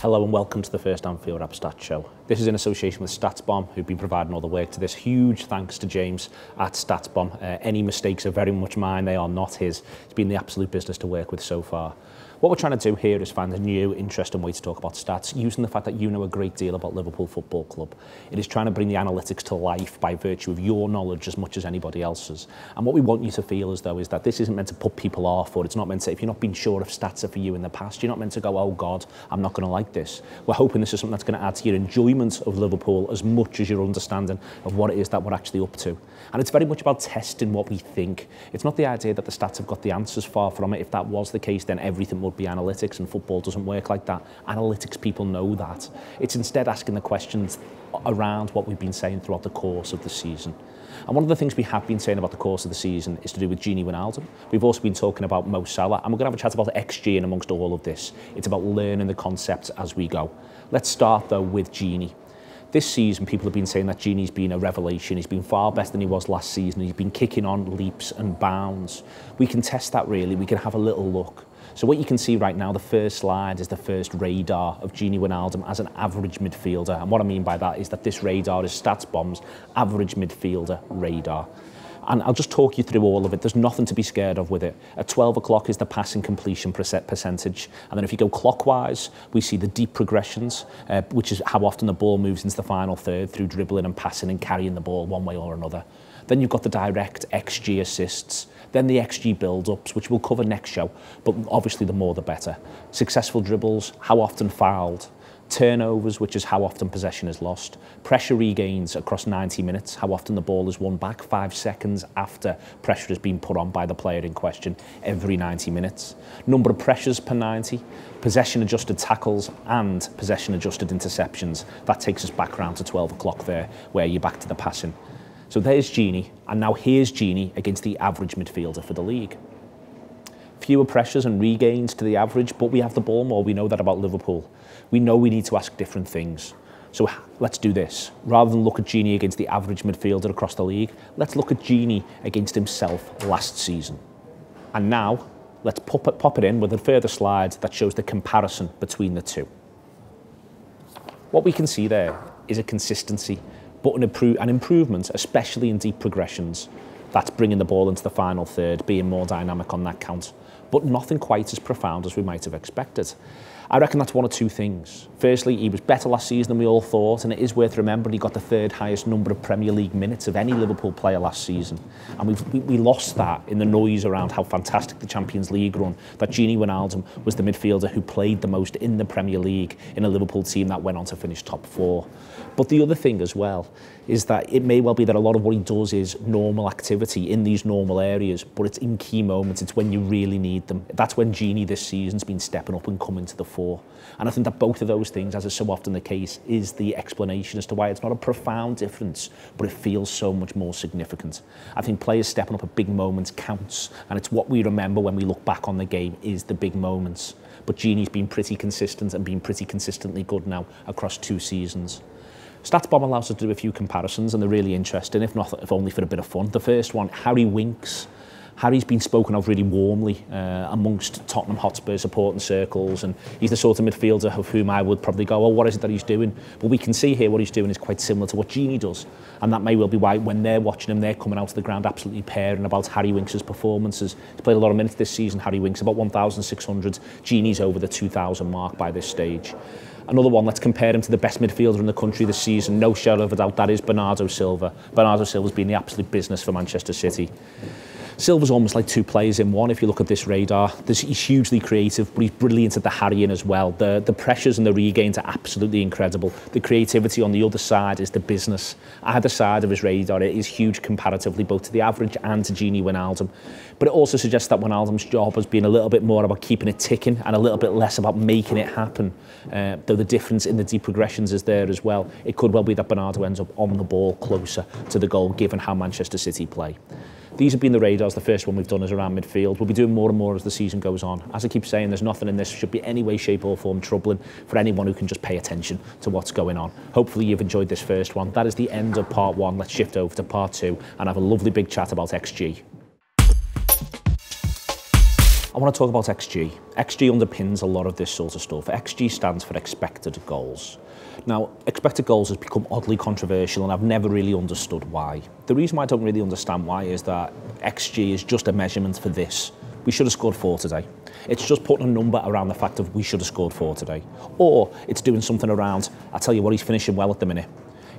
Hello and welcome to the first Anfield Wrap Stats Show. This is in association with StatsBomb, who've been providing all the work to this. Huge thanks to James at StatsBomb. Any mistakes are very much mine, they are not his. It's been the absolute business to work with so far. What we're trying to do here is find a new, interesting way to talk about stats, using the fact that you know a great deal about Liverpool Football Club. It is trying to bring the analytics to life by virtue of your knowledge as much as anybody else's. And what we want you to feel as though is that this isn't meant to put people off, or it's not meant to, if you're not been sure if stats are for you in the past, you're not meant to go, oh God, I'm not going to like this. We're hoping this is something that's going to add to your enjoyment of Liverpool as much as your understanding of what it is that we're actually up to. And it's very much about testing what we think. It's not the idea that the stats have got the answers, far from it. If that was the case, then everything would be analytics, and football doesn't work like that. Analytics people know that. It's instead asking the questions around what we've been saying throughout the course of the season. And one of the things we have been saying about the course of the season is to do with Wijnaldum. We've also been talking about Mo Salah, and we're going to have a chat about XG in amongst all of this. It's about learning the concepts as we go. Let's start though with Gini. This season, people have been saying that Gini's been a revelation. He's been far better than he was last season. He's been kicking on leaps and bounds. We can test that really. We can have a little look. So what you can see right now, the first slide is the first radar of Wijnaldum as an average midfielder. And what I mean by that is that this radar is StatsBomb's average midfielder radar. And I'll just talk you through all of it. There's nothing to be scared of with it. At 12 o'clock is the passing completion percentage. And then if you go clockwise, we see the deep progressions, which is how often the ball moves into the final third through dribbling and passing and carrying the ball one way or another. Then you've got the direct XG assists, then the XG build-ups, which we'll cover next show, but obviously the more the better. Successful dribbles, how often fouled, turnovers, which is how often possession is lost, pressure regains across 90 minutes, how often the ball is won back 5 seconds after pressure has been put on by the player in question every 90 minutes, number of pressures per 90, possession adjusted tackles and possession adjusted interceptions. That takes us back around to 12 o'clock there, where you're back to the passing. So there's Gini, and now here's Gini against the average midfielder for the league. Fewer pressures and regains to the average, but we have the ball more. We know that about Liverpool. We know we need to ask different things. So let's do this. Rather than look at Gini against the average midfielder across the league, let's look at Gini against himself last season. And now, let's pop it in with a further slide that shows the comparison between the two. What we can see there is a consistency, but an improvement, especially in deep progressions. That's bringing the ball into the final third, being more dynamic on that count, but nothing quite as profound as we might have expected. I reckon that's one of two things. Firstly, he was better last season than we all thought, and it is worth remembering he got the third highest number of Premier League minutes of any Liverpool player last season. And we lost that in the noise around how fantastic the Champions League run, that Wijnaldum was the midfielder who played the most in the Premier League in a Liverpool team that went on to finish top 4. But the other thing as well is that it may well be that a lot of what he does is normal activity in these normal areas, but it's in key moments, it's when you really need them. That's when Gini this season's been stepping up and coming to the fore. And I think that both of those things, as is so often the case, is the explanation as to why it's not a profound difference, but it feels so much more significant. I think players stepping up at big moments counts, and it's what we remember when we look back on the game is the big moments. But Gini's been pretty consistent and been pretty consistently good now across 2 seasons. StatsBomb allows us to do a few comparisons, and they're really interesting, if only for a bit of fun. The first one, Harry Winks. Harry's been spoken of really warmly amongst Tottenham Hotspur supporting circles, and he's the sort of midfielder of whom I would probably go, oh, what is it that he's doing? But we can see here what he's doing is quite similar to what Gini does, and that may well be why when they're watching him, they're coming out to the ground absolutely pairing about Harry Winks' performances. He's played a lot of minutes this season, Harry Winks, about 1,600. Gini's over the 2,000 mark by this stage. Another one, let's compare him to the best midfielder in the country this season, no shadow of a doubt, that is Bernardo Silva. Bernardo Silva's been the absolute business for Manchester City. Silva's almost like 2 players in one if you look at this radar. He's hugely creative, but he's brilliant at the harrying as well. The pressures and the regains are absolutely incredible. The creativity on the other side is the business. Either side of his radar is huge comparatively, both to the average and to Wijnaldum. But it also suggests that Wijnaldum's job has been a little bit more about keeping it ticking and a little bit less about making it happen. Though the difference in the deep progressions is there as well. It could well be that Bernardo ends up on the ball closer to the goal, given how Manchester City play. These have been the radars. The first one we've done is around midfield. We'll be doing more and more as the season goes on. As I keep saying, there's nothing in this should be any way, shape or form troubling for anyone who can just pay attention to what's going on. Hopefully you've enjoyed this first one. That is the end of part 1. Let's shift over to part 2 and have a lovely big chat about XG. I want to talk about XG. XG underpins a lot of this sort of stuff. XG stands for expected goals. Now, expected goals has become oddly controversial and I've never really understood why. The reason why I don't really understand why is that XG is just a measurement for this. We should have scored 4 today. It's just putting a number around the fact of we should have scored 4 today. Or it's doing something around, I tell you what, he's finishing well at the minute.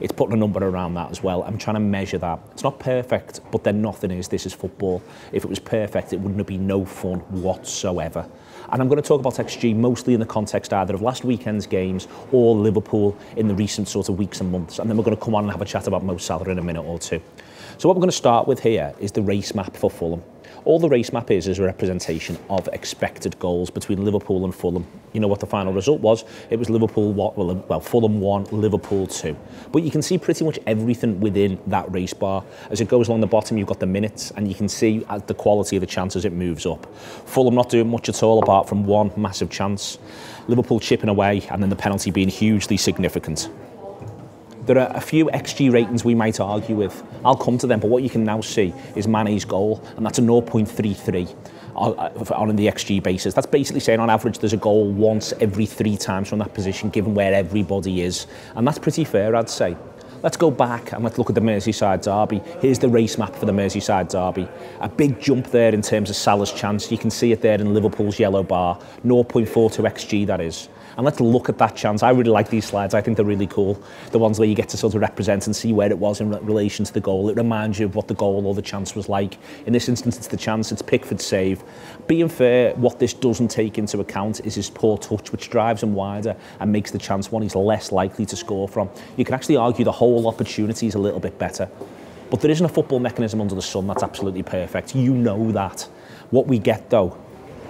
It's putting a number around that as well. I'm trying to measure that. It's not perfect, but then nothing is. This is football. If it was perfect, it wouldn't have been no fun whatsoever. And I'm going to talk about XG mostly in the context either of last weekend's games or Liverpool in the recent sort of weeks and months. And then we're going to come on and have a chat about Mo Salah in a minute or two. So what we're going to start with here is the race map for Fulham. All the race map is a representation of expected goals between Liverpool and Fulham. You know what the final result was? It was Liverpool, Fulham 1, Liverpool 2. But you can see pretty much everything within that race bar. As it goes along the bottom, you've got the minutes, and you can see the quality of the chances it moves up. Fulham not doing much at all apart from one massive chance. Liverpool chipping away, and then the penalty being hugely significant. There are a few XG ratings we might argue with. I'll come to them, but what you can now see is Mane's goal, and that's a 0.33 on the XG basis. That's basically saying on average there's a goal once every 3 times from that position, given where everybody is. And that's pretty fair, I'd say. Let's go back and let's look at the Merseyside derby. Here's the race map for the Merseyside derby. A big jump there in terms of Salah's chance. You can see it there in Liverpool's yellow bar. 0.42 XG, that is. And let's look at that chance. I really like these slides. I think they're really cool. The ones where you get to sort of represent and see where it was in relation to the goal. It reminds you of what the goal or the chance was like. In this instance, it's the chance. It's Pickford's save. Being fair, what this doesn't take into account is his poor touch, which drives him wider and makes the chance one he's less likely to score from. You can actually argue the whole opportunity is a little bit better. But there isn't a football mechanism under the sun that's absolutely perfect. You know that. What we get, though,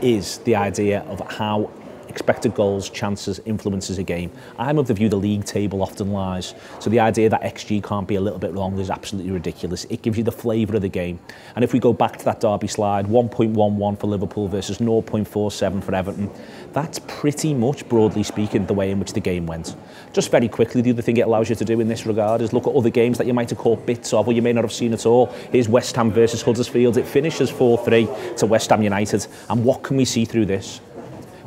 is the idea of how expected goals, chances, influences a game. I'm of the view the league table often lies. So the idea that XG can't be a little bit wrong is absolutely ridiculous. It gives you the flavour of the game. And if we go back to that derby slide, 1.11 for Liverpool versus 0.47 for Everton, that's pretty much, broadly speaking, the way in which the game went. Just very quickly, the other thing it allows you to do in this regard is look at other games that you might have caught bits of or you may not have seen at all. Here's West Ham versus Huddersfield. It finishes 4-3 to West Ham United. And what can we see through this?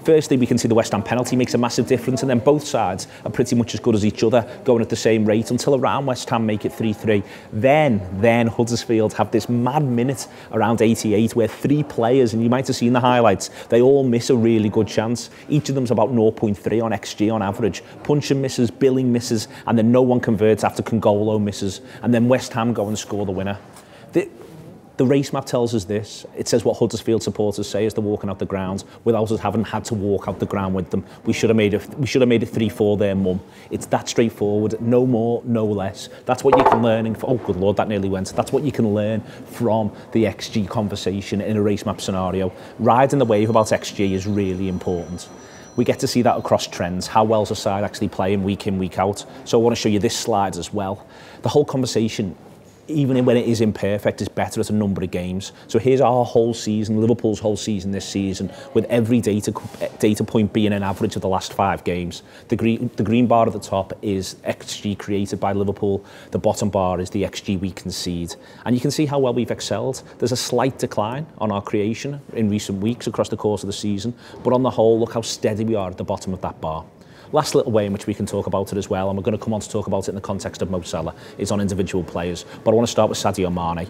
Firstly, we can see the West Ham penalty makes a massive difference, and then both sides are pretty much as good as each other, going at the same rate until around West Ham make it 3-3. Then Huddersfield have this mad minute around 88 where 3 players, and you might have seen the highlights, they all miss a really good chance. Each of them's about 0.3 on XG on average. Puncheon misses, Billing misses, and then no one converts after Congolo misses, and then West Ham go and score the winner. The race map tells us this. It says what Huddersfield supporters say as they're walking out the ground without us having had to walk out the ground with them. We should have made it 3-4 there, mum. It's that straightforward. No more, no less. That's what you can learn. Oh, good Lord, that nearly went. That's what you can learn from the XG conversation in a race map scenario. Riding the wave about XG is really important. We get to see that across trends. How well's a side actually playing week in, week out? So I want to show you this slide as well. The whole conversation, even when it is imperfect, is better at a number of games. So here's our whole season, Liverpool's whole season this season, with every data point being an average of the last 5 games. The green bar at the top is XG created by Liverpool. The bottom bar is the XG we concede. And you can see how well we've excelled. There's a slight decline on our creation in recent weeks across the course of the season. But on the whole, look how steady we are at the bottom of that bar. Last little way in which we can talk about it as well, and we're going to come on to talk about it in the context of Mo Salah, is on individual players. But I want to start with Sadio Mane.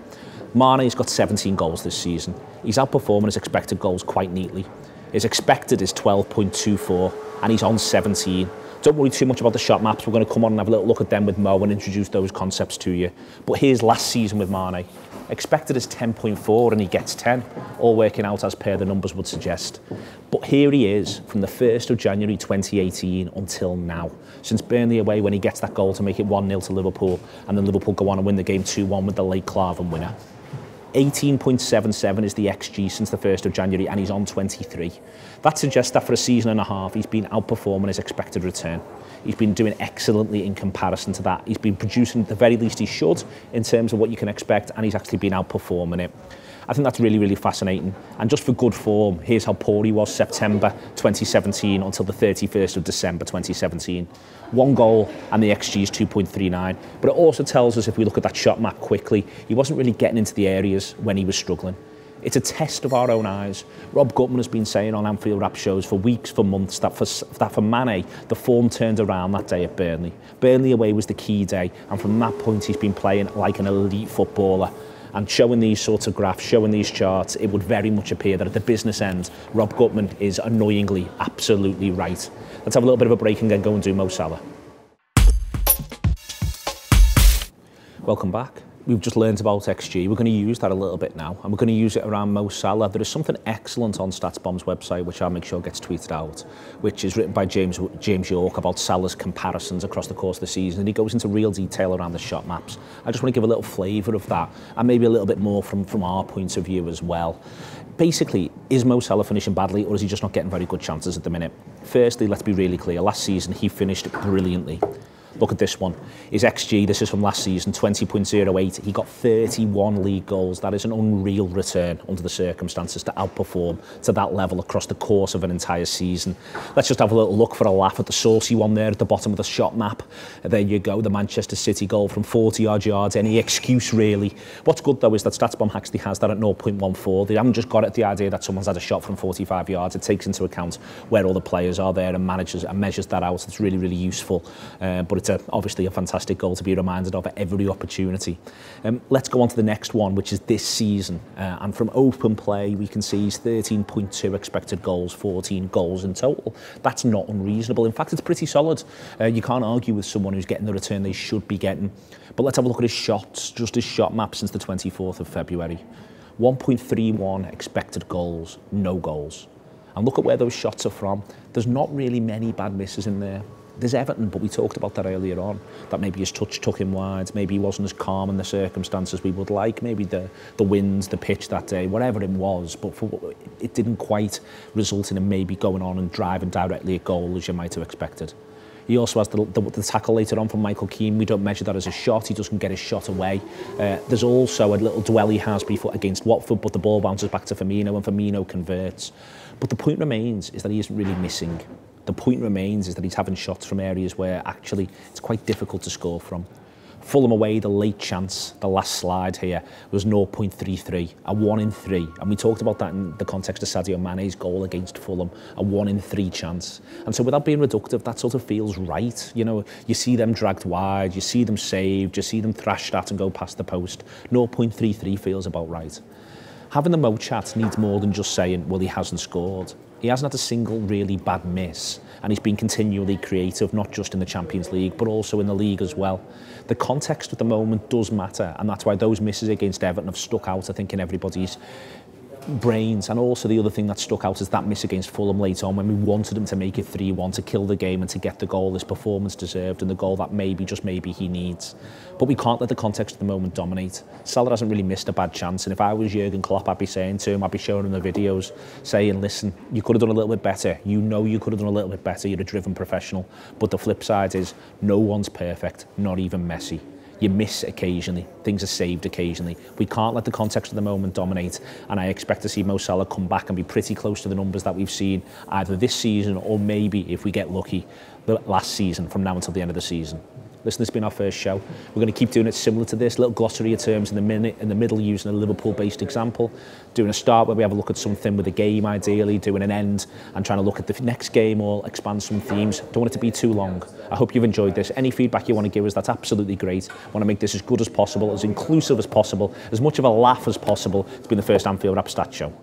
Mane's got 17 goals this season. He's outperforming his expected goals quite neatly. His expected is 12.24, and he's on 17. Don't worry too much about the shot maps. We're going to come on and have a little look at them with Mo and introduce those concepts to you. But here's last season with Mane. Expected is 10.4 and he gets 10, all working out as per the numbers would suggest. But here he is from the 1st of January 2018 until now, since Burnley away when he gets that goal to make it 1-0 to Liverpool, and then Liverpool go on and win the game 2-1 with the late Klavan winner. 18.77 is the XG since the 1st of January, and he's on 23. That suggests that for a season and a half, he's been outperforming his expected return. He's been doing excellently in comparison to that. He's been producing at the very least he should in terms of what you can expect, and he's actually been outperforming it. I think that's really, really fascinating. And just for good form, here's how poor he was September 2017 until the 31st of December 2017. 1 goal and the XG is 2.39. But it also tells us, if we look at that shot map quickly, he wasn't really getting into the areas when he was struggling. It's a test of our own eyes. Rob Gutman has been saying on Anfield Wrap shows for weeks, for months, that for Mane, the form turned around that day at Burnley. Burnley away was the key day, and from that point he's been playing like an elite footballer. And showing these sorts of graphs, showing these charts, it would very much appear that at the business end, Rob Gutman is annoyingly absolutely right. Let's have a little bit of a break and then go and do Mo Salah. Welcome back. We've just learned about XG. We're going to use that a little bit now, and we're going to use it around Mo Salah. There is something excellent on StatsBomb's website, which I'll make sure gets tweeted out, which is written by James York about Salah's comparisons across the course of the season, and he goes into real detail around the shot maps. I just want to give a little flavour of that, and maybe a little bit more from our point of view as well. Basically, is Mo Salah finishing badly, or is he just not getting very good chances at the minute? Firstly, let's be really clear. Last season, he finished brilliantly. Look at this one. His XG, this is from last season, 20.08. He got 31 league goals. That is an unreal return under the circumstances to outperform to that level across the course of an entire season. Let's just have a little look for a laugh at the saucy one there at the bottom of the shot map. There you go, the Manchester City goal from 40-odd yards. Any excuse, really. What's good, though, is that StatsBomb actually has that at 0.14. They haven't just got it the idea that someone's had a shot from 45 yards. It takes into account where all the players are there and manages and measures that out. It's really, really useful. But it's obviously a fantastic goal to be reminded of at every opportunity. Let's go on to the next one, which is this season. And from open play, we can see he's 13.2 expected goals, 14 goals in total. That's not unreasonable. In fact, it's pretty solid. You can't argue with someone who's getting the return they should be getting. But let's have a look at his shots, just his shot map since the 24th of February. 1.31 expected goals, no goals. And look at where those shots are from. There's not really many bad misses in there. There's Everton, but we talked about that earlier on, that maybe his touch took him wide, maybe he wasn't as calm in the circumstances we would like, maybe the winds, the pitch that day, whatever it was, but it didn't quite result in him maybe going on and driving directly at goal as you might have expected. He also has the tackle later on from Michael Keane. We don't measure that as a shot. He doesn't get his shot away. There's also a little dwell he has before against Watford, but the ball bounces back to Firmino and Firmino converts. But the point remains is that he isn't really missing. The point remains is that he's having shots from areas where actually it's quite difficult to score from. Fulham away, the late chance, the last slide here was 0.33, a 1 in 3. And we talked about that in the context of Sadio Mane's goal against Fulham, a 1 in 3 chance. And so without being reductive, that sort of feels right. You know, you see them dragged wide, you see them saved, you see them thrashed at and go past the post. 0.33 feels about right. Having the Mo chat needs more than just saying, well, he hasn't scored. He hasn't had a single really bad miss, and he's been continually creative, not just in the Champions League, but also in the league as well. The context at the moment does matter, and that's why those misses against Everton have stuck out, I think, in everybody's brains. And also the other thing that stuck out is that miss against Fulham late on when we wanted him to make it 3-1, to kill the game and to get the goal his performance deserved and the goal that maybe, just maybe, he needs. But we can't let the context of the moment dominate. Salah hasn't really missed a bad chance, and if I was Jurgen Klopp, I'd be saying to him, I'd be showing him the videos, saying, listen, you could have done a little bit better. You know you could have done a little bit better. You're a driven professional. But the flip side is no one's perfect, not even Messi. You miss occasionally, things are saved occasionally. We can't let the context of the moment dominate, and I expect to see Mo Salah come back and be pretty close to the numbers that we've seen either this season or maybe, if we get lucky, the last season from now until the end of the season. Listen, this has been our first show. We're going to keep doing it similar to this, little glossary of terms in the middle using a Liverpool-based example, doing a start where we have a look at something with a game ideally, doing an end and trying to look at the next game or expand some themes. Don't want it to be too long. I hope you've enjoyed this. Any feedback you want to give us, that's absolutely great. I want to make this as good as possible, as inclusive as possible, as much of a laugh as possible. It's been the first Anfield Wrap Stats Show.